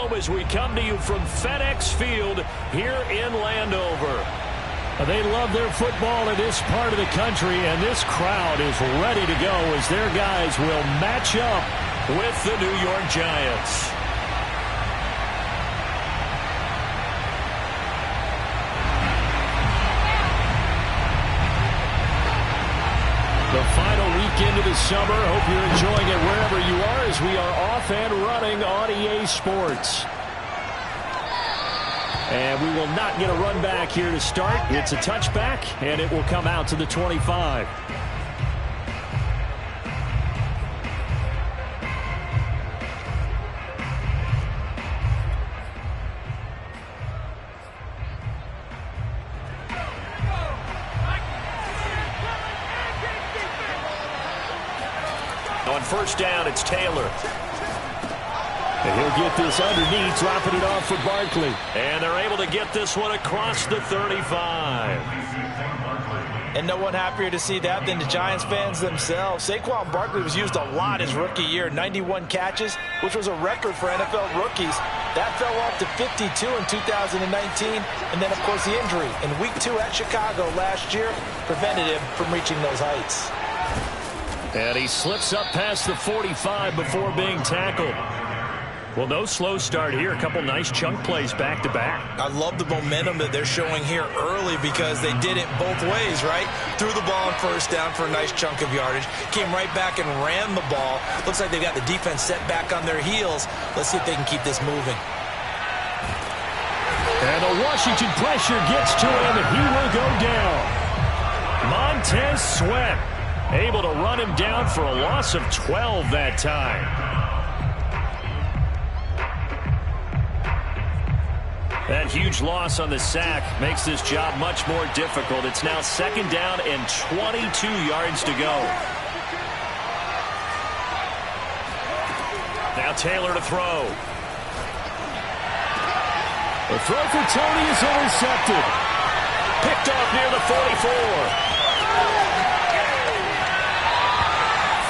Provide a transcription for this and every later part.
home as we come to you from FedEx Field here in Landover. They love their football in this part of the country, and this crowd is ready to go as their guys will match up with the New York Giants. The final weekend of the summer. Hope you're enjoying it wherever you are as we are off and running on EA Sports. And we will not get a run back here to start. It's a touchback, and it will come out to the 25. On first down, it's Taylor. And he'll get this underneath, dropping it off for Barkley. And they're able to get this one across the 35. And no one happier to see that than the Giants fans themselves. Saquon Barkley was used a lot his rookie year, 91 catches, which was a record for NFL rookies. That fell off to 52 in 2019. And then, of course, the injury in Week 2 at Chicago last year prevented him from reaching those heights. And he slips up past the 45 before being tackled. Well, no slow start here. A couple nice chunk plays back-to-back. I love the momentum that they're showing here early because they did it both ways, right? Threw the ball on first down for a nice chunk of yardage. Came right back and ran the ball. Looks like they've got the defense set back on their heels. Let's see if they can keep this moving. And the Washington pressure gets to him, and he will go down. Montez Sweat able to run him down for a loss of 12 that time. That huge loss on the sack makes this job much more difficult. It's now second down and 22 yards to go. Now Taylor to throw. The throw for Tony is intercepted. Picked off near the 44.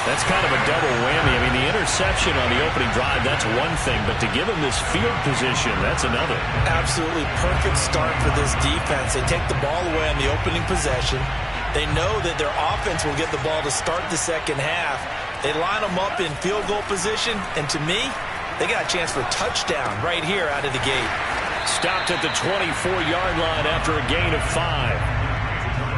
That's kind of a double whammy. I mean, the interception on the opening drive, that's one thing. But to give him this field position, that's another. Absolutely perfect start for this defense. They take the ball away on the opening possession. They know that their offense will get the ball to start the second half. They line them up in field goal position. And to me, they got a chance for a touchdown right here out of the gate. Stopped at the 24-yard line after a gain of 5.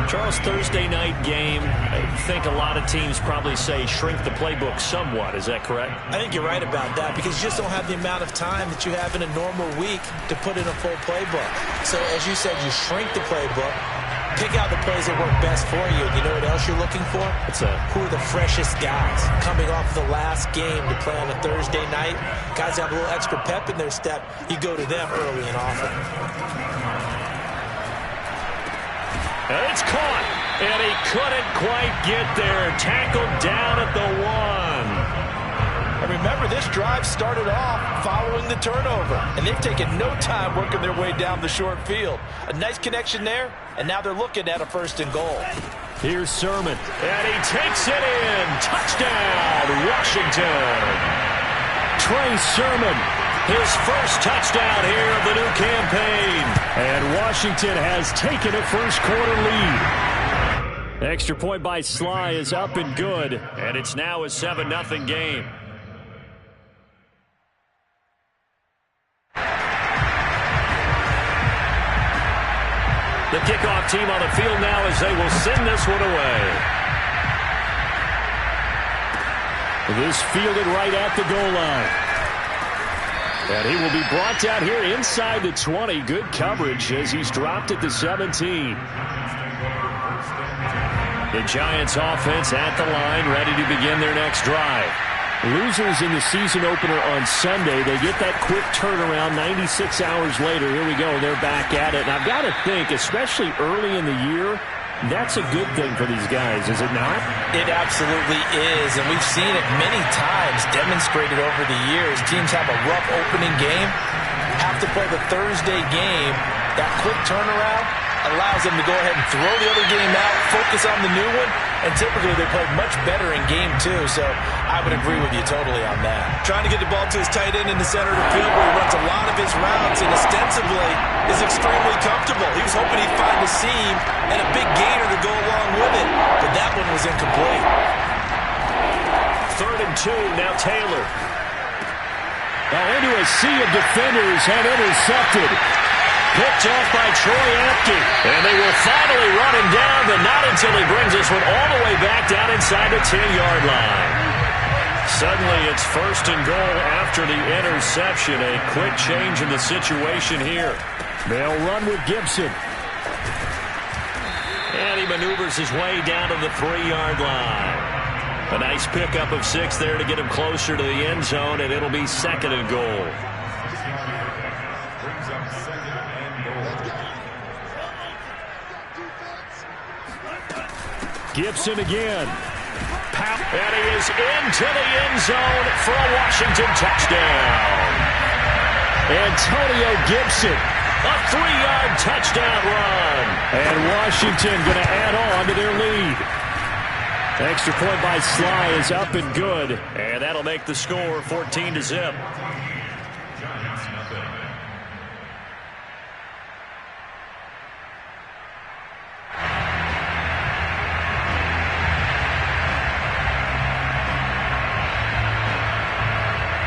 Charles, Thursday night game, I think a lot of teams probably say shrink the playbook somewhat. Is that correct? I think you're right about that because you just don't have the amount of time that you have in a normal week to put in a full playbook. So, as you said, you shrink the playbook, pick out the plays that work best for you. You know what else you're looking for? Who are the freshest guys coming off the last game to play on a Thursday night? Guys have a little extra pep in their step. You go to them early and often. And it's caught, and he couldn't quite get there. Tackled down at the 1. And remember, this drive started off following the turnover, and they've taken no time working their way down the short field. A nice connection there, and now they're looking at a 1st and goal. Here's Sermon. And he takes it in. Touchdown, Washington. Trey Sermon. His first touchdown here of the new campaign. And Washington has taken a first-quarter lead. Extra point by Sly is up and good. And it's now a 7-0 game. The kickoff team on the field now as they will send this one away. This fielded right at the goal line. And he will be brought down here inside the 20. Good coverage as he's dropped at the 17. The Giants offense at the line, ready to begin their next drive. Losers in the season opener on Sunday. They get that quick turnaround 96 hours later. Here we go. They're back at it. And I've got to think, especially early in the year, that's a good thing for these guys, is it not? It absolutely is, and we've seen it many times demonstrated over the years. Teams have a rough opening game, have to play the Thursday game. That quick turnaround allows them to go ahead and throw the other game out, focus on the new one, and typically they play much better in game 2, so I would agree with you totally on that. Trying to get the ball to his tight end in the center of the field where he runs a lot of his routes and ostensibly is extremely comfortable. He was hoping he'd find a seam and a big gainer to go along with it, but that one was incomplete. 3rd and 2, now Taylor. Well, into a sea of defenders and intercepted. Picked off by Troy Apke. And they will finally run him down, but not until he brings this one all the way back down inside the 10-yard line. Suddenly it's 1st and goal after the interception. A quick change in the situation here. They'll run with Gibson. And he maneuvers his way down to the 3-yard line. A nice pickup of 6 there to get him closer to the end zone, and it'll be 2nd and goal. Gibson again. And he is into the end zone for a Washington touchdown. Antonio Gibson. A 3-yard touchdown run. And Washington going to add on to their lead. Extra point by Sly is up and good. And that'll make the score 14-0.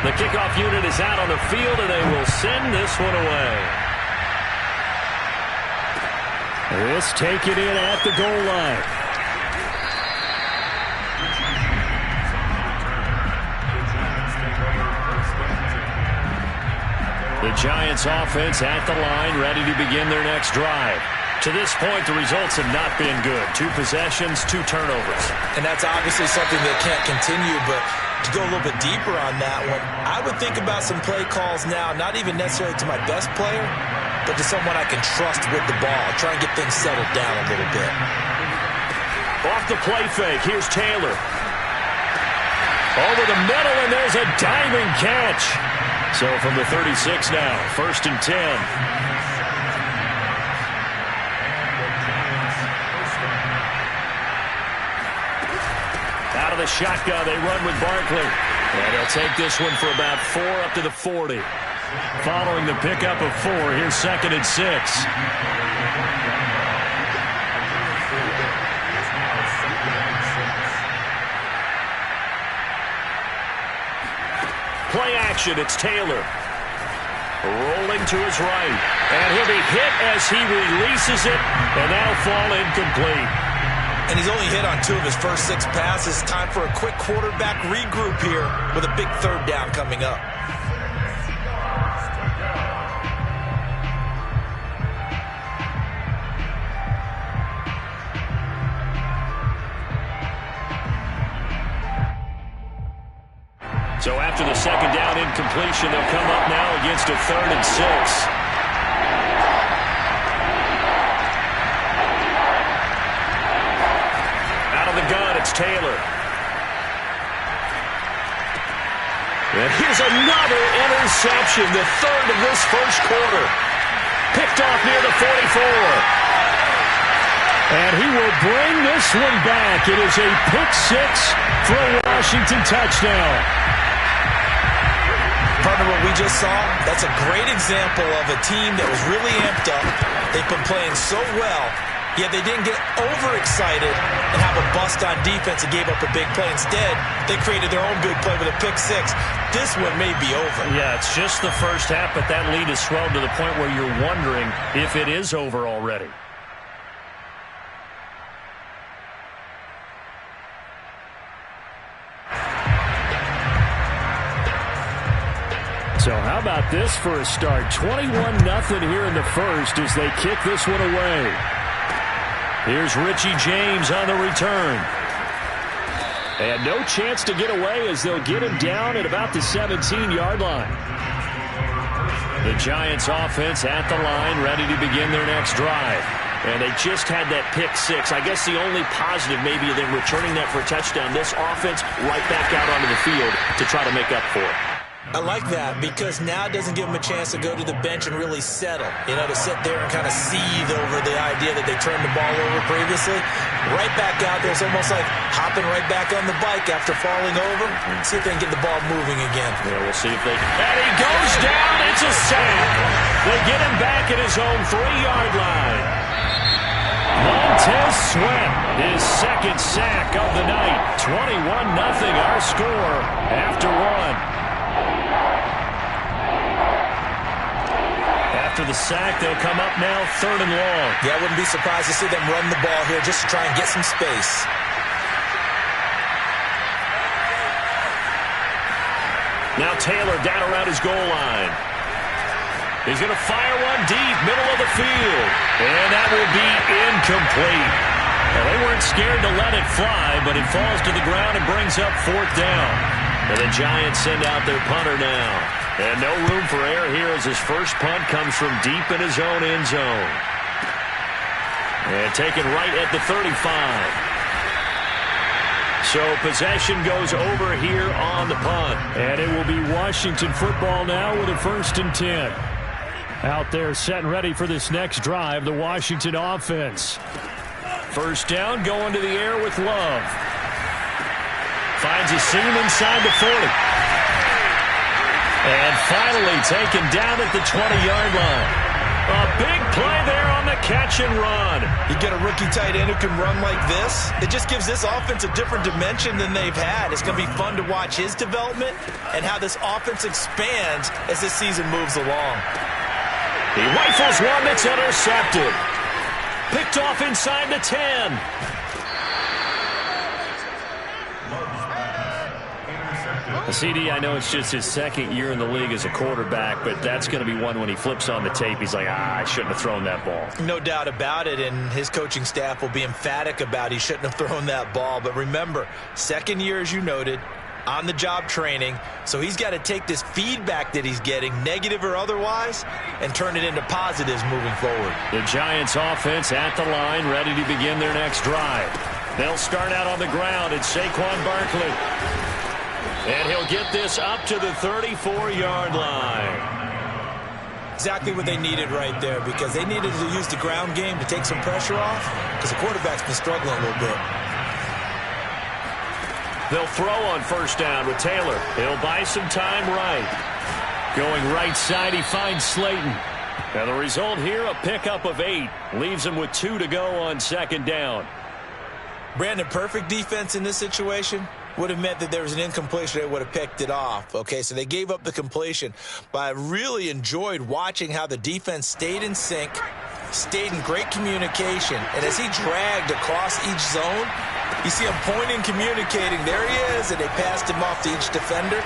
The kickoff unit is out on the field, and they will send this one away. This taken in at the goal line. The Giants offense at the line, ready to begin their next drive. To this point, the results have not been good. 2 possessions, 2 turnovers. And that's obviously something that can't continue, but to go a little bit deeper on that one, I would think about some play calls now, not even necessarily to my best player, but to someone I can trust with the ball. Try and get things settled down a little bit. Off the play fake, here's Taylor. Over the middle, and there's a diving catch. So from the 36 now, 1st and 10. Out of the shotgun, they run with Barkley. And they'll take this one for about 4 up to the 40. Following the pickup of 4, here's 2nd and 6. Play action, it's Taylor. Rolling to his right. And he'll be hit as he releases it, and that'll fall incomplete. And he's only hit on 2 of his first 6 passes. Time for a quick quarterback regroup here with a big 3rd down coming up. So after the 2nd down incompletion, they'll come up now against a 3rd and 6. Out of the gun, it's Taylor. And here's another interception, the 3rd of this first quarter. Picked off near the 44. And he will bring this one back. It is a pick 6 for a Washington touchdown. Partner, what we just saw, that's a great example of a team that was really amped up. They've been playing so well, yet they didn't get overexcited and have a bust on defense and gave up a big play. Instead, they created their own big play with a pick 6. This one may be over. Yeah, it's just the first half, but that lead has swelled to the point where you're wondering if it is over already. So how about this for a start? 21-0 here in the first as they kick this one away. Here's Richie James on the return. And no chance to get away as they'll get him down at about the 17-yard line. The Giants offense at the line, ready to begin their next drive. And they just had that pick 6. I guess the only positive maybe of them returning that for a touchdown. This offense right back out onto the field to try to make up for it. I like that because now it doesn't give them a chance to go to the bench and really settle. You know, to sit there and kind of seethe over the idea that they turned the ball over previously. Right back out there. It's almost like hopping right back on the bike after falling over. See if they can get the ball moving again. Yeah, we'll see if they can. And he goes down. It's a sack. They get him back at his own 3-yard line. Montez Sweat, his second sack of the night. 21-0 our score after one. After the sack, they'll come up now 3rd and long. Yeah, I wouldn't be surprised to see them run the ball here just to try and get some space. Now Taylor down around his goal line. He's going to fire one deep, middle of the field. And that will be incomplete. Well, they weren't scared to let it fly, but it falls to the ground and brings up 4th down. And the Giants send out their punter now. And no room for error here as his first punt comes from deep in his own end zone. And taken right at the 35. So possession goes over here on the punt. And it will be Washington football now with a 1st and 10. Out there set and ready for this next drive, the Washington offense. First down, going to the air with Love. Finds a seam inside the 40. And finally taken down at the 20-yard line. A big play there on the catch and run. You get a rookie tight end who can run like this. It just gives this offense a different dimension than they've had. It's going to be fun to watch his development and how this offense expands as this season moves along. He rifles one that's intercepted. Picked off inside the 10. CD, I know it's just his 2nd year in the league as a quarterback, but that's going to be one when he flips on the tape. He's like, I shouldn't have thrown that ball. No doubt about it, and his coaching staff will be emphatic about he shouldn't have thrown that ball. But remember, 2nd year, as you noted, on-the-job training, so he's got to take this feedback that he's getting, negative or otherwise, and turn it into positives moving forward. The Giants offense at the line, ready to begin their next drive. They'll start out on the ground. It's Saquon Barkley. And he'll get this up to the 34-yard line. Exactly what they needed right there, because they needed to use the ground game to take some pressure off, because the quarterback's been struggling a little bit. They'll throw on first down with Taylor. He'll buy some time right. Going right side, he finds Slayton. And the result here, a pickup of 8. Leaves him with 2 to go on 2nd down. Brandon, perfect defense in this situation would have meant that there was an incompletion. They would have picked it off. Okay, so they gave up the completion. But I really enjoyed watching how the defense stayed in sync, stayed in great communication. And as he dragged across each zone, you see him pointing, communicating. There he is, and they passed him off to each defender.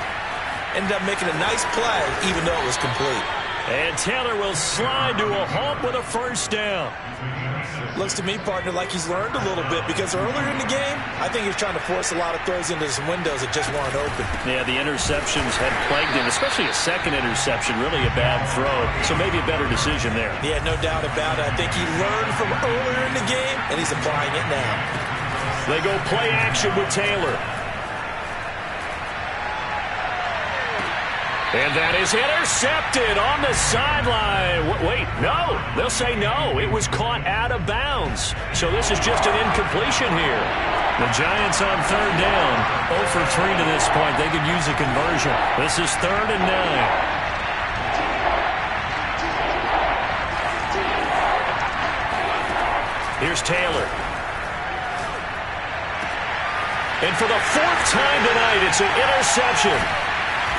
Ended up making a nice play, even though it was complete. And Taylor will slide to a halt with a first down. Looks to me, partner, like he's learned a little bit, because earlier in the game, I think he was trying to force a lot of throws into some windows that just weren't open. Yeah, the interceptions had plagued him, especially a second interception, really a bad throw. So maybe a better decision there. Yeah, no doubt about it. I think he learned from earlier in the game, and he's applying it now. They go play action with Taylor. And that is intercepted on the sideline. Wait, no. They'll say no. It was caught out of bounds. So this is just an incompletion here. The Giants on 3rd down. 0 for 3 to this point. They could use a conversion. This is 3rd and 9. Here's Taylor. And for the 4th time tonight, it's an interception.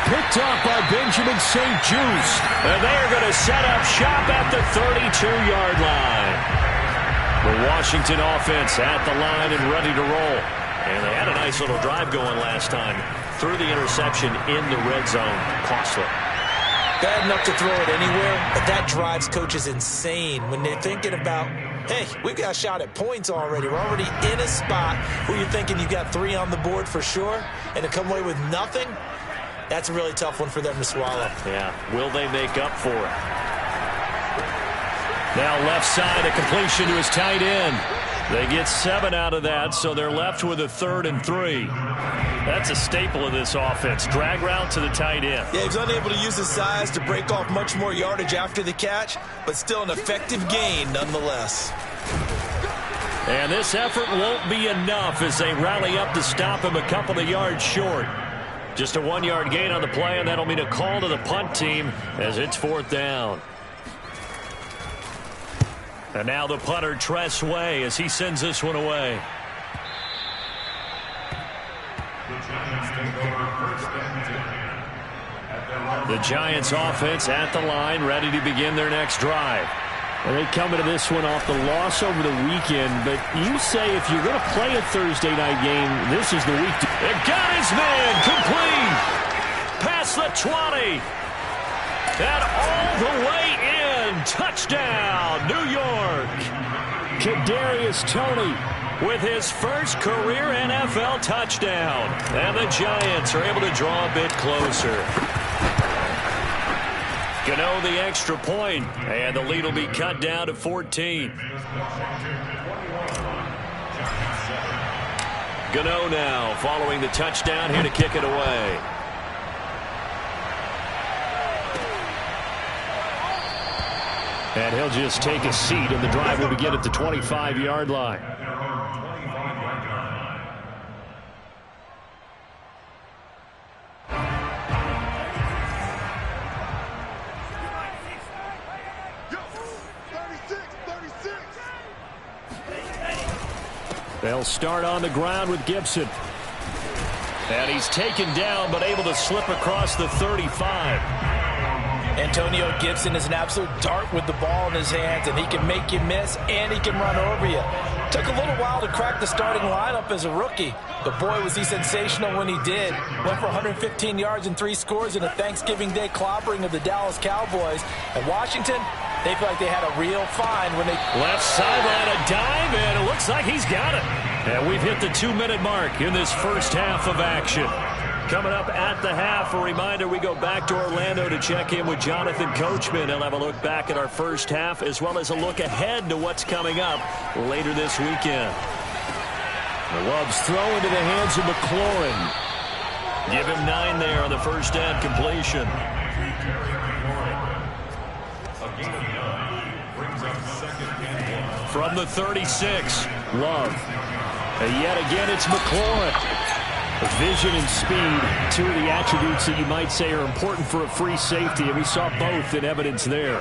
Picked up by Benjamin St-Juste. And they are going to set up shop at the 32-yard line. The Washington offense at the line and ready to roll. And they had a nice little drive going last time. Threw the interception in the red zone. Costly. Bad enough to throw it anywhere, but that drives coaches insane when they're thinking about, hey, we've got a shot at points already. We're already in a spot where you're thinking you've got 3 on the board for sure, and to come away with nothing, that's a really tough one for them to swallow. Yeah, will they make up for it? Now left side, a completion to his tight end. They get 7 out of that, so they're left with a 3rd and 3. That's a staple of this offense. Drag route to the tight end. Yeah, he was unable to use his size to break off much more yardage after the catch, but still an effective gain nonetheless. And this effort won't be enough as they rally up to stop him a couple of yards short. Just a 1-yard gain on the play, and that'll mean a call to the punt team as it's 4th down. And now the punter, Tress Way, as he sends this one away. The Giants offense at the line, ready to begin their next drive. And they come into this one off the loss over the weekend, but you say if you're going to play a Thursday night game, this is the week. It got his man complete. Past the 20. And all the way in. Touchdown, New York. Kadarius Toney with his first career NFL touchdown. And the Giants are able to draw a bit closer. Gano the extra point, and the lead will be cut down to 14. Gano now following the touchdown here to kick it away. And he'll just take a seat, and the drive will begin at the 25-yard line. They'll start on the ground with Gibson. And he's taken down, but able to slip across the 35. Antonio Gibson is an absolute dart with the ball in his hands, and he can make you miss, and he can run over you. Took a little while to crack the starting lineup as a rookie, but boy, was he sensational when he did. Went for 115 yards and 3 scores in a Thanksgiving Day clobbering of the Dallas Cowboys. And Washington, they feel like they had a real find when they... Left sideline, a dive, and it looks like he's got it. And we've hit the 2-minute mark in this first half of action. Coming up at the half, a reminder, we go back to Orlando to check in with Jonathan Coachman. He'll have a look back at our first half as well as a look ahead to what's coming up later this weekend. The Love's throw into the hands of McLaurin. Give him 9 there on the first down completion. From the 36, Love. And yet again, it's McLaurin. Vision and speed, 2 of the attributes that you might say are important for a free safety, and we saw both in evidence there.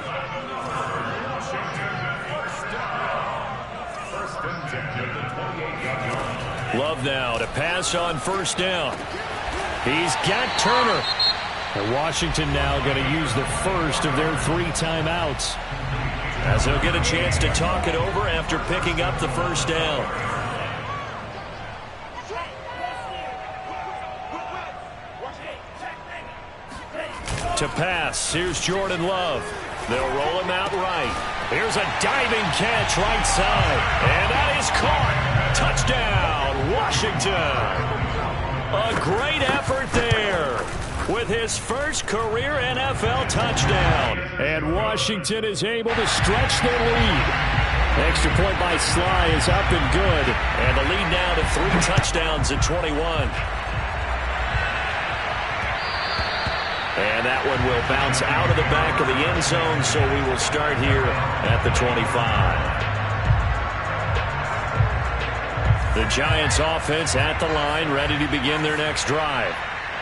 Love now to pass on first down. He's got Turner. And Washington now going to use the first of their 3 timeouts. As he'll get a chance to talk it over after picking up the first down. To pass, here's Jordan Love. They'll roll him out right. Here's a diving catch right side. And that is caught. Touchdown, Washington. A great effort there with his first career NFL touchdown. And Washington is able to stretch their lead. Extra point by Sly is up and good. And the lead now to 3 touchdowns at 21. And that one will bounce out of the back of the end zone, so we will start here at the 25. The Giants offense at the line, ready to begin their next drive.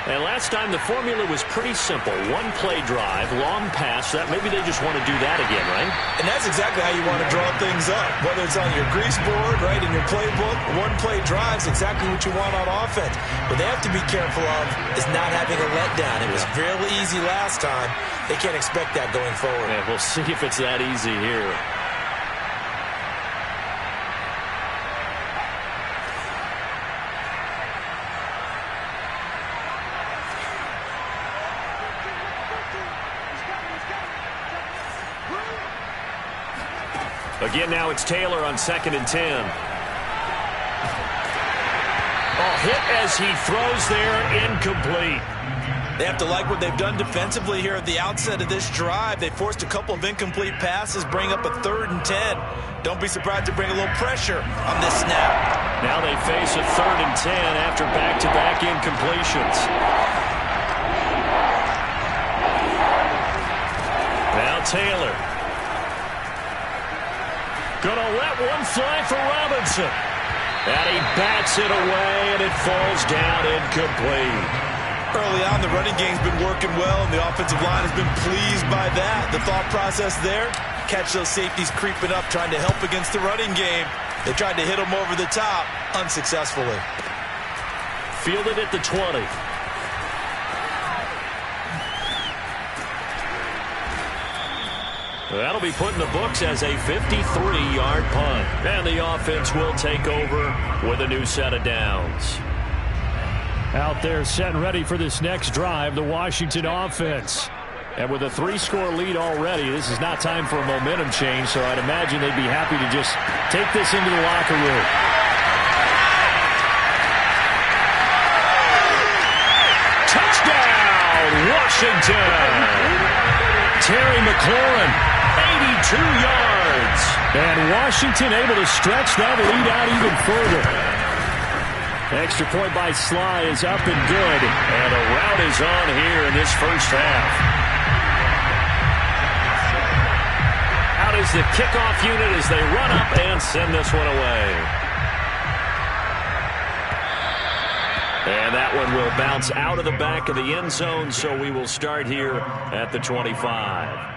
And last time the formula was pretty simple. 1-play drive, long pass. That maybe they just want to do that again, right? And that's exactly how you want to draw things up. Whether it's on your grease board, right, in your playbook, 1-play drive is exactly what you want on offense. What they have to be careful of is not having a letdown. It was real easy last time. They can't expect that going forward. And we'll see if it's that easy here. Again, now it's Taylor on 2nd and 10. Oh, hit as he throws there, incomplete. They have to like what they've done defensively here at the outset of this drive. They forced a couple of incomplete passes, bring up a 3rd and 10. Don't be surprised to bring a little pressure on this snap. Now they face a 3rd and 10 after back-to-back incompletions. Now Taylor. Gonna let one fly for Robinson. And he bats it away, and it falls down incomplete. Early on, the running game's been working well, and the offensive line has been pleased by that. The thought process there, catch those safeties creeping up, trying to help against the running game. They tried to hit them over the top, unsuccessfully. Fielded at the 20. That'll be put in the books as a 53-yard punt. And the offense will take over with a new set of downs. Out there set and ready for this next drive, the Washington offense. And with a 3-score lead already, this is not time for a momentum change, so I'd imagine they'd be happy to just take this into the locker room. Touchdown, Washington! Terry McLaurin, 82 yards. And Washington able to stretch that lead out even further. Extra point by Sly is up and good. And a rout is on here in this first half. Out is the kickoff unit as they run up and send this one away. And that one will bounce out of the back of the end zone, so we will start here at the 25.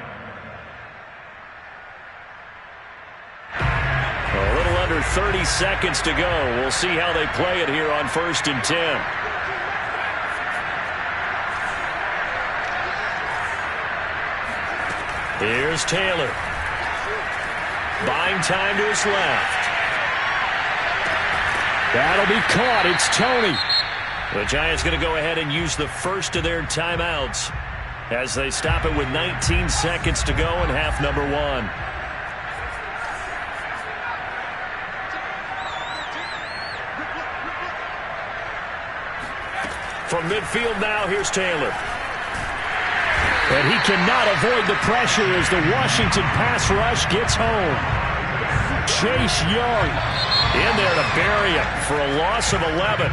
A little under 30 seconds to go. We'll see how they play it here on 1st and 10. Here's Taylor. Buying time to his left. That'll be caught. It's Tony. The Giants going to go ahead and use the first of their timeouts as they stop it with 19 seconds to go in half number 1. From midfield now, here's Taylor. And he cannot avoid the pressure as the Washington pass rush gets home. Chase Young in there to bury it for a loss of 11.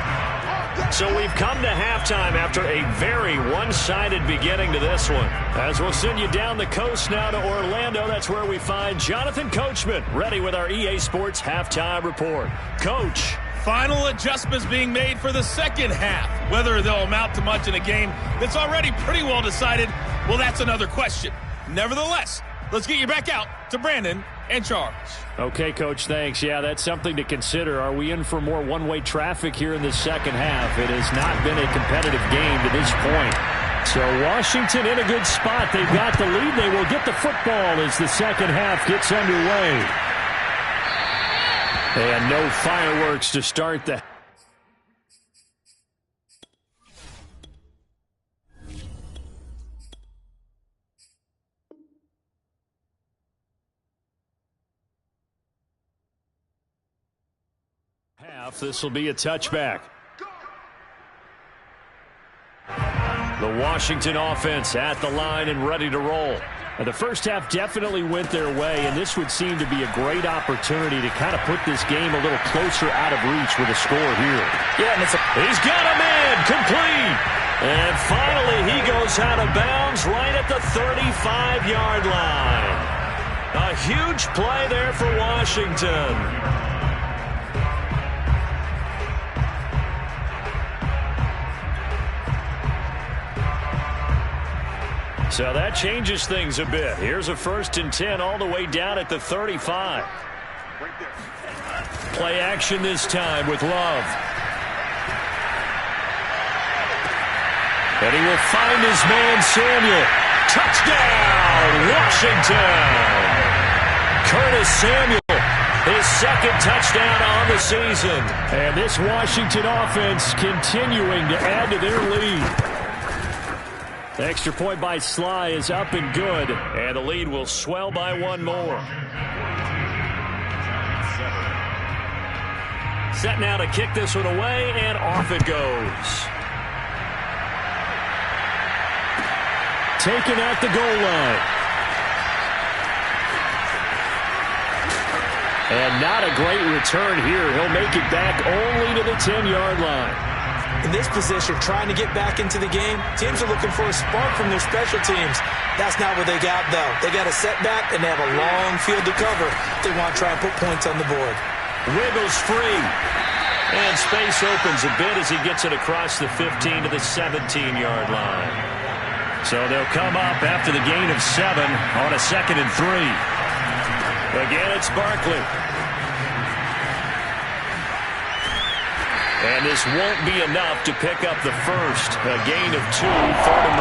So we've come to halftime after a very one-sided beginning to this one. As we'll send you down the coast now to Orlando, that's where we find Jonathan Coachman ready with our EA Sports Halftime Report. Coach. Final adjustments being made for the second half. Whether they'll amount to much in a game that's already pretty well decided, well, that's another question. Nevertheless, let's get you back out to Brandon and Charles. Okay, Coach, thanks. Yeah, that's something to consider. Are we in for more one-way traffic here in the second half? It has not been a competitive game to this point. So Washington in a good spot. They've got the lead. They will get the football as the second half gets underway. And no fireworks to start the half. This will be a touchback. The Washington offense at the line and ready to roll. The first half definitely went their way, and this would seem to be a great opportunity to kind of put this game a little closer out of reach with a score here. Yeah, and he's got a man complete. And finally he goes out of bounds right at the 35-yard line. A huge play there for Washington. So that changes things a bit. Here's a 1st and 10 all the way down at the 35. Play action this time with Love. And he will find his man Samuel. Touchdown, Washington! Curtis Samuel, his second touchdown on the season. And this Washington offense continuing to add to their lead. The extra point by Sly is up and good. And the lead will swell by one more. Set now to kick this one away, and off it goes. taken at the goal line. And not a great return here. He'll make it back only to the 10-yard line. In this position, trying to get back into the game, teams are looking for a spark from their special teams. That's not what they got, though. They got a setback, and they have a long field to cover if they want to try and put points on the board. Wiggles free. And space opens a bit as he gets it across the 15 to the 17-yard line. So they'll come up after the gain of 7 on a 2nd and 3. Again, it's Barkley. And this won't be enough to pick up the first. A gain of 2, 3rd and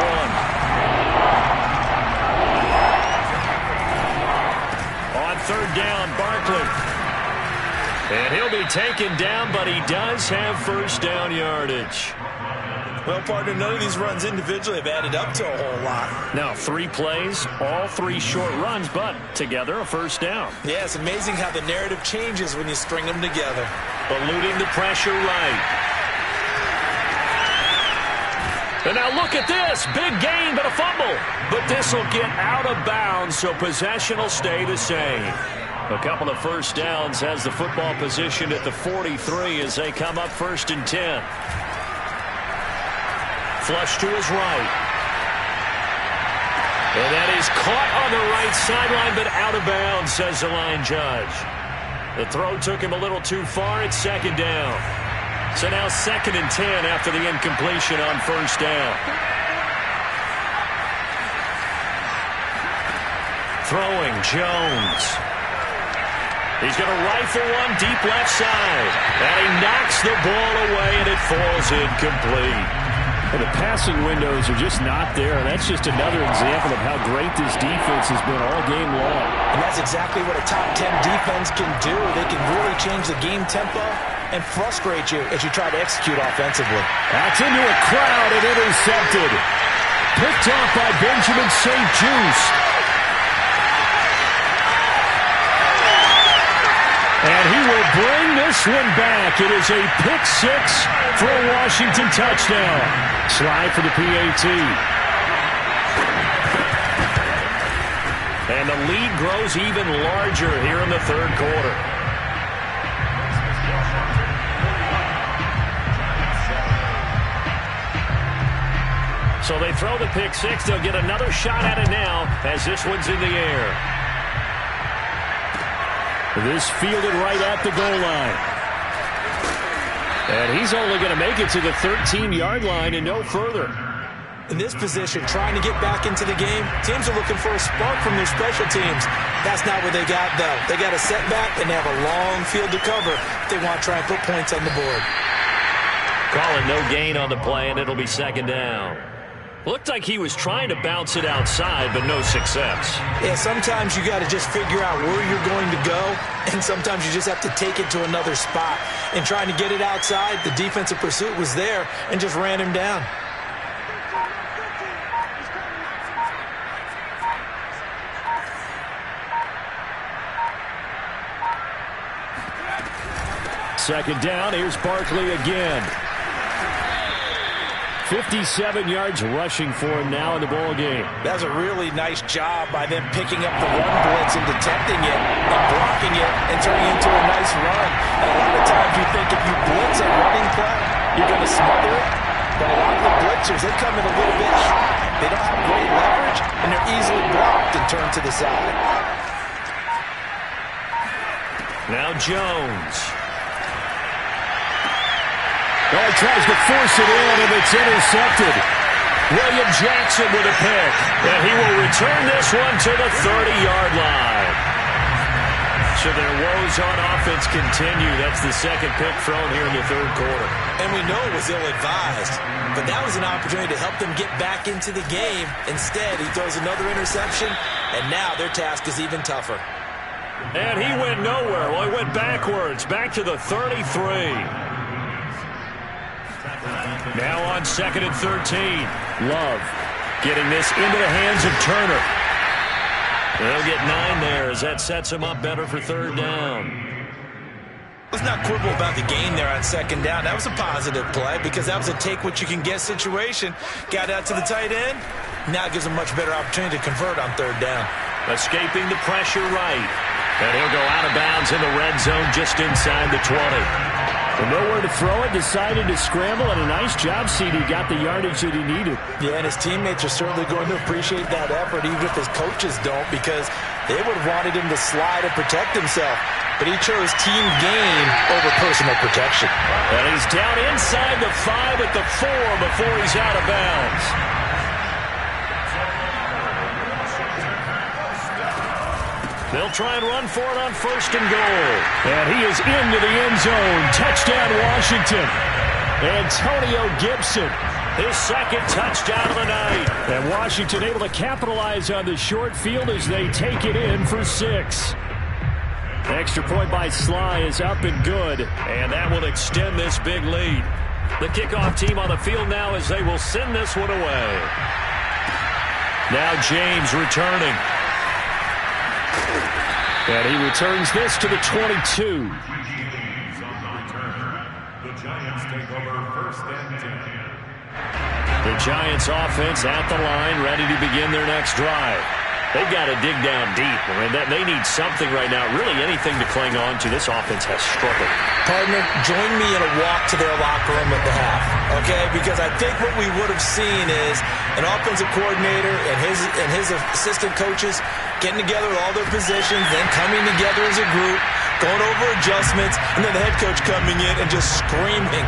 1. On 3rd down, Barkley. And he'll be taken down, but he does have first down yardage. Well, partner, none of these runs individually have added up to a whole lot. Now 3 plays, all 3 short runs, but together a first down. Yeah, it's amazing how the narrative changes when you string them together. Eluding the pressure right. And now look at this. Big gain, but a fumble. But this will get out of bounds, so possession will stay the same. A couple of first downs has the football positioned at the 43 as they come up 1st and 10. Flush to his right. And that is caught on the right sideline, but out of bounds, says the line judge. The throw took him a little too far. It's 2nd down. So now 2nd and 10 after the incompletion on first down. Throwing, Jones. He's going to rifle one deep left side. And he knocks the ball away, and it falls incomplete. Well, the passing windows are just not there. That's just another example of how great this defense has been all game long. And that's exactly what a top 10 defense can do. They can really change the game tempo and frustrate you as you try to execute offensively. That's into a crowd and intercepted. Picked off by Benjamin St-Juste. And he will bring this one back. It is a pick 6 for a Washington touchdown. Slide for the PAT. And the lead grows even larger here in the 3rd quarter. So they throw the pick 6. They'll get another shot at it now as this one's in the air. This fielded right at the goal line. And he's only going to make it to the 13-yard line and no further. In this position, trying to get back into the game, teams are looking for a spark from their special teams. That's not what they got, though. They got a setback, and they have a long field to cover if they want to try and put points on the board. Calling no gain on the play, and it'll be 2nd down. Looked like he was trying to bounce it outside, but no success. Yeah, sometimes you got to just figure out where you're going to go, and sometimes you just have to take it to another spot. And trying to get it outside, the defensive pursuit was there and just ran him down. Second down, here's Barkley again. 57 yards rushing for him now in the ball game. That was a really nice job by them picking up the run blitz and detecting it and blocking it and turning it into a nice run. And a lot of times you think if you blitz a running play, you're going to smother it. But a lot of the blitzers, they come in a little bit high. They don't have great leverage, and they're easily blocked and turned to the side. Now Jones. Oh, he tries to force it in, and it's intercepted. William Jackson with a pick. And he will return this one to the 30-yard line. So their woes on offense continue. That's the 2nd pick thrown here in the 3rd quarter. And we know it was ill-advised, but that was an opportunity to help them get back into the game. Instead, he throws another interception, and now their task is even tougher. And he went nowhere. Well, he went backwards, back to the 33. Now on 2nd and 13. Love getting this into the hands of Turner. They'll get 9 there as that sets him up better for 3rd down. Let's not quibble about the gain there on 2nd down. That was a positive play because that was a take-what-you-can-get situation. Got out to the tight end, Now it gives them much better opportunity to convert on third down. Escaping the pressure right. And he'll go out of bounds in the red zone just inside the 20. And nowhere to throw it, decided to scramble, and a nice job, CD. Got the yardage that he needed. Yeah, and his teammates are certainly going to appreciate that effort, even if his coaches don't, because they would have wanted him to slide and protect himself. But he chose team gain over personal protection. And he's down inside the 5 at the 4 before he's out of bounds. They'll try and run for it on first and goal. And he is into the end zone. Touchdown, Washington. Antonio Gibson. His second touchdown of the night. And Washington able to capitalize on the short field as they take it in for 6. Extra point by Sly is up and good. And that will extend this big lead. The kickoff team on the field now as they will send this one away. Now James returning. And he returns this to the 22. The Giants offense at the line, ready to begin their next drive. They've got to dig down deep. I mean, they need something right now, really anything to cling on to. This offense has struggled. Partner, join me in a walk to their locker room at the half, okay? Because I think what we would have seen is an offensive coordinator and his assistant coaches getting together with all their positions, then coming together as a group, going over adjustments, and then the head coach coming in and just screaming,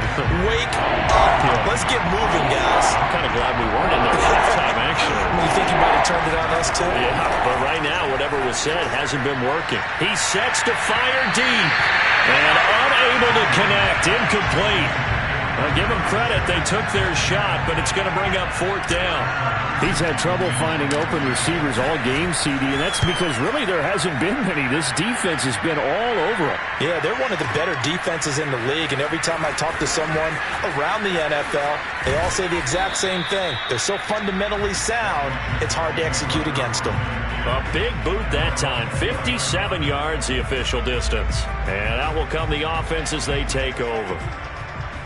"Wake up! Let's get moving, guys." I'm kind of glad we weren't in there halftime, actually. You think he might have turned it on us, too? Yeah, but right now, whatever was said hasn't been working. He sets to fire deep and unable to connect. Incomplete. Well, give them credit. They took their shot, but it's going to bring up fourth down. He's had trouble finding open receivers all game, CD, and that's because really there hasn't been many. This defense has been all over him. Yeah, they're one of the better defenses in the league, and every time I talk to someone around the NFL, they all say the exact same thing. They're so fundamentally sound, it's hard to execute against them. A big boot that time. 57 yards the official distance. And out will come the offense as they take over.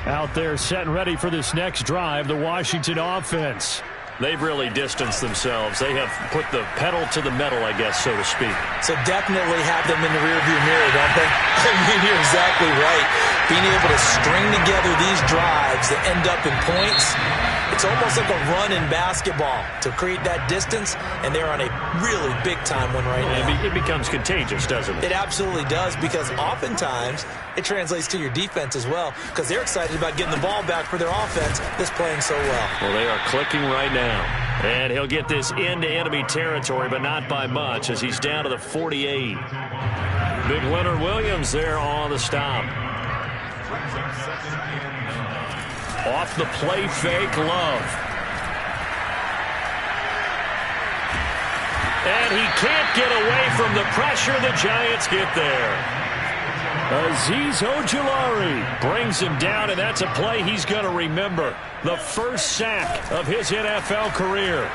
Out there set and ready for this next drive, the Washington offense. They've really distanced themselves. They have put the pedal to the metal, I guess, so to speak. So definitely have them in the rearview mirror, don't they? I mean, you're exactly right. Being able to string together these drives that end up in points, it's almost like a run in basketball to create that distance, and they're on a really big-time one right now. It becomes contagious, doesn't it? It absolutely does, because oftentimes it translates to your defense as well, because they're excited about getting the ball back for their offense that's playing so well. Well, they are clicking right now. And he'll get this into enemy territory, but not by much, as he's down to the 48. Big Leonard Williams there on the stop. Off the play fake, Love. And he can't get away from the pressure. The Giants get there. Azeez Ojulari brings him down, and that's a play he's going to remember. The first sack of his NFL career.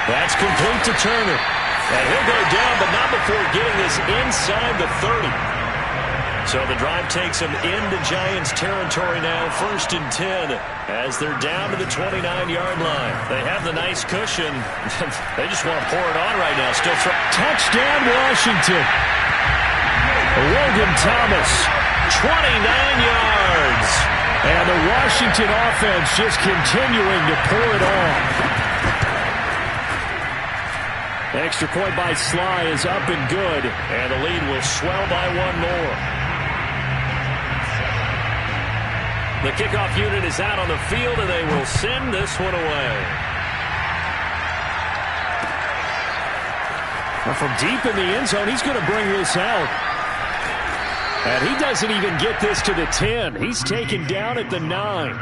That's complete to Turner. And he'll go down, but not before getting this inside the 30. So the drive takes him into Giants territory now, 1st and 10, as they're down to the 29-yard line. They have the nice cushion. They just want to pour it on right now. Still touchdown, Washington. Logan Thomas, 29 yards. And the Washington offense just continuing to pour it on. Extra point by Sly is up and good. And the lead will swell by one more. The kickoff unit is out on the field, and they will send this one away. Well, from deep in the end zone, he's going to bring this out. And he doesn't even get this to the 10. He's taken down at the 9.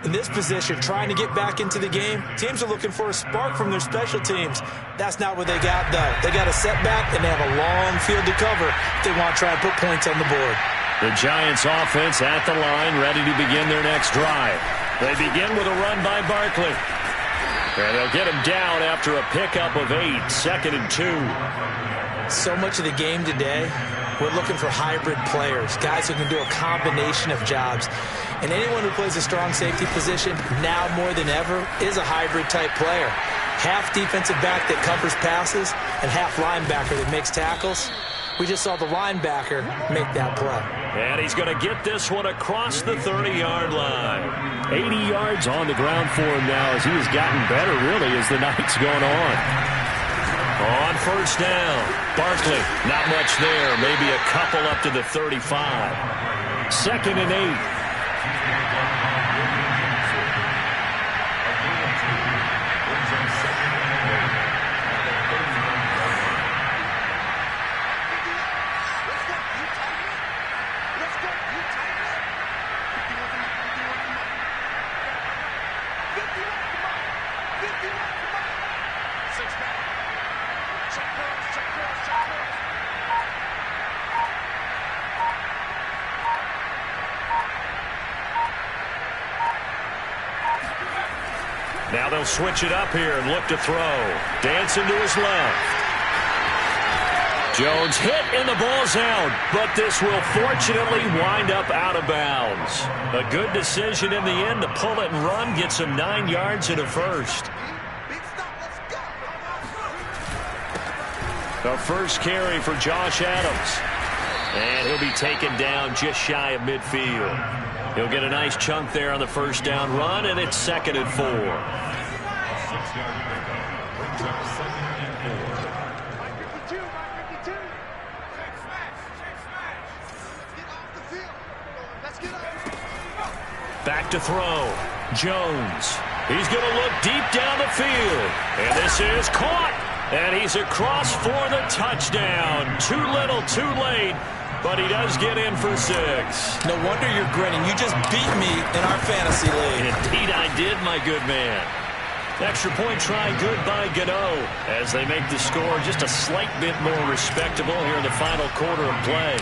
In this position, trying to get back into the game, teams are looking for a spark from their special teams. That's not what they got, though. They got a setback, and they have a long field to cover if they want to try and put points on the board. The Giants offense at the line, ready to begin their next drive. They begin with a run by Barkley. And they'll get him down after a pickup of 8, 2nd and 2. So much of the game today, we're looking for hybrid players, guys who can do a combination of jobs. And anyone who plays a strong safety position, now more than ever, is a hybrid-type player. Half defensive back that covers passes and half linebacker that makes tackles. We just saw the linebacker make that play. And he's going to get this one across the 30-yard line. 80 yards on the ground for him now as he has gotten better, really, as the night's gone on. On first down, Barkley, not much there. Maybe a couple up to the 35. 2nd and 8. Now they'll switch it up here and look to throw. Dancing to his left. Jones hit and the ball's out, but this will fortunately wind up out of bounds. A good decision in the end to pull it and run, get some 9 yards and a first. The first carry for Josh Adams. And he'll be taken down just shy of midfield. He'll get a nice chunk there on the first down run, and it's 2nd and 4. Back to throw. Jones. He's going to look deep down the field. And this is caught. And he's across for the touchdown. Too little, too late. But he does get in for 6. No wonder you're grinning. You just beat me in our fantasy league. Indeed I did, my good man. Extra point try good by Gano as they make the score just a slight bit more respectable here in the final quarter of play.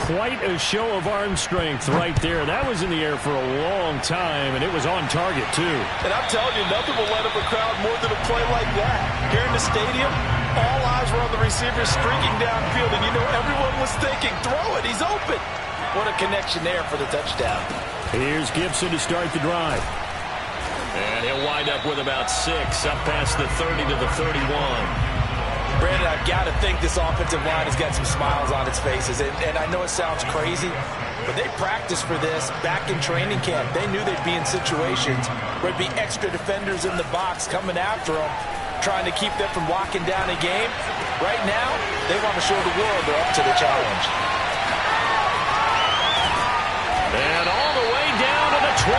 Quite a show of arm strength right there. That was in the air for a long time, and it was on target, too. And I'm telling you, nothing will light up a crowd more than a play like that. Here in the stadium, all eyes were on the receiver streaking downfield, and you know everyone was thinking, throw it, he's open. What a connection there for the touchdown. Here's Gibson to start the drive. And he'll wind up with about 6, up past the 30 to the 31. Brandon, I've got to think this offensive line has got some smiles on its faces. And I know it sounds crazy, but they practiced for this back in training camp. They knew they'd be in situations where there'd be extra defenders in the box coming after them, trying to keep them from locking down a game. Right now, they want to show the world they're up to the challenge. And all the way down to the 29.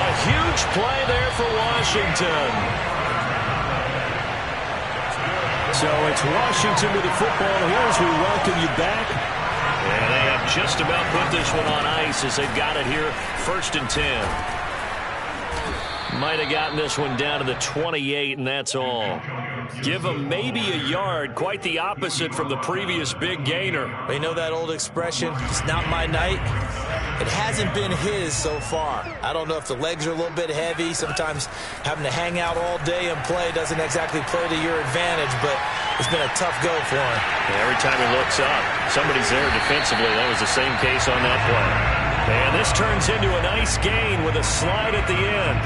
A huge play there for Washington. So it's Washington with the football here as we welcome you back. And they have just about put this one on ice as they've got it here, 1st and 10. Might have gotten this one down to the 28, and that's all. Give them maybe a yard, quite the opposite from the previous big gainer. You know that old expression, it's not my night? It hasn't been his so far. I don't know if the legs are a little bit heavy. Sometimes having to hang out all day and play doesn't exactly play to your advantage, but it's been a tough go for him. Every time he looks up, somebody's there defensively. That was the same case on that play. And this turns into a nice gain with a slide at the end.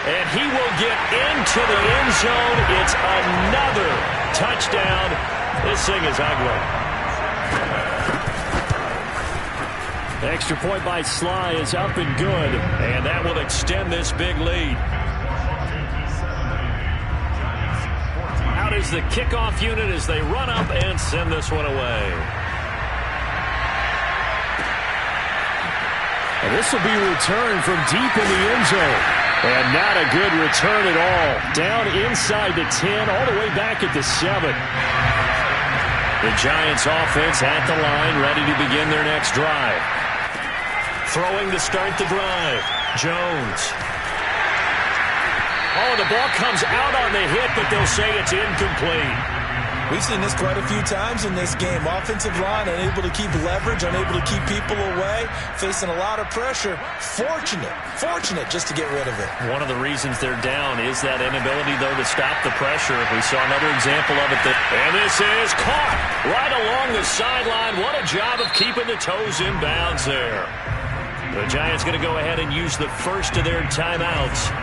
And he will get into the end zone. It's another touchdown. This thing is ugly. Extra point by Sly is up and good. And that will extend this big lead. Out is the kickoff unit as they run up and send this one away. And this will be returned from deep in the end zone. And not a good return at all. Down inside the 10, all the way back at the 7. The Giants offense at the line, ready to begin their next drive. Throwing to start the drive. Jones. Oh, the ball comes out on the hit, but they'll say it's incomplete. We've seen this quite a few times in this game. Offensive line unable to keep leverage, unable to keep people away, facing a lot of pressure. Fortunate just to get rid of it. One of the reasons they're down is that inability, though, to stop the pressure. We saw another example of it. And this is caught right along the sideline. What a job of keeping the toes in bounds there. The Giants going to go ahead and use the first of their timeouts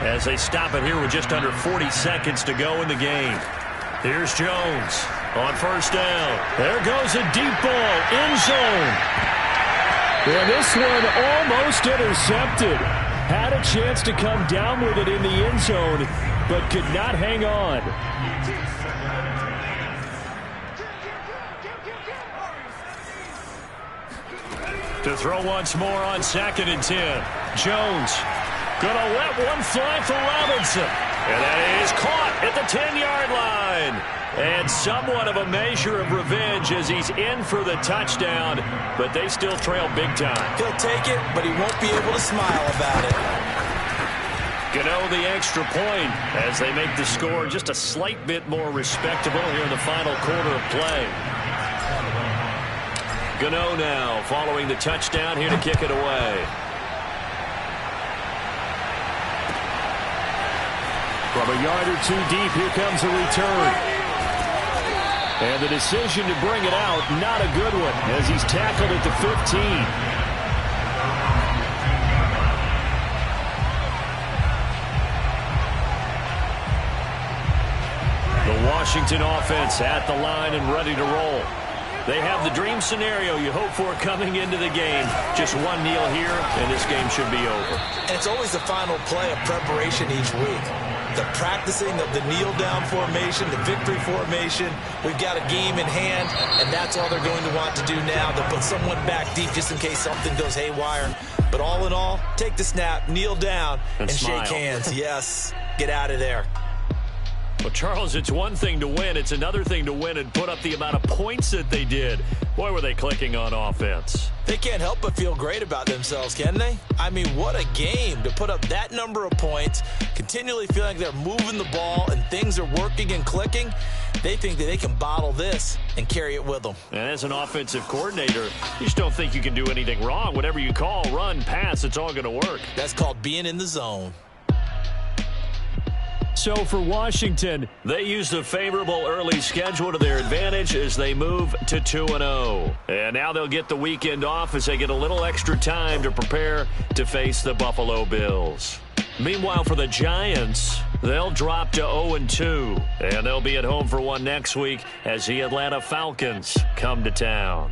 as they stop it here with just under 40 seconds to go in the game. Here's Jones on first down. There goes a deep ball, end zone. And this one almost intercepted. Had a chance to come down with it in the end zone, but could not hang on. To throw once more on 2nd and 10. Jones gonna let one fly for Robinson. And that is caught at the 10-yard line. And somewhat of a measure of revenge as he's in for the touchdown, but they still trail big time. He'll take it, but he won't be able to smile about it. Gano the extra point as they make the score just a slight bit more respectable here in the final quarter of play. Gano now following the touchdown here to kick it away. From a yard or two deep, here comes a return. And the decision to bring it out, not a good one, as he's tackled at the 15. The Washington offense at the line and ready to roll. They have the dream scenario you hope for coming into the game. Just one kneel here, and this game should be over. And it's always the final play of preparation each week. The practicing of the kneel-down formation, the victory formation. We've got a game in hand, and that's all they're going to want to do now. They'll put someone back deep just in case something goes haywire. But all in all, take the snap, kneel down, and shake hands. Yes, get out of there. Well, Charles, it's one thing to win. It's another thing to win and put up the amount of points that they did. Boy, were they clicking on offense. They can't help but feel great about themselves, can they? I mean, what a game to put up that number of points, continually feeling like they're moving the ball and things are working and clicking. They think that they can bottle this and carry it with them. And as an offensive coordinator, you just don't think you can do anything wrong. Whatever you call, run, pass, it's all going to work. That's called being in the zone. So for Washington, they use the favorable early schedule to their advantage as they move to 2-0. And now they'll get the weekend off as they get a little extra time to prepare to face the Buffalo Bills. Meanwhile, for the Giants, they'll drop to 0-2. And they'll be at home for one next week as the Atlanta Falcons come to town.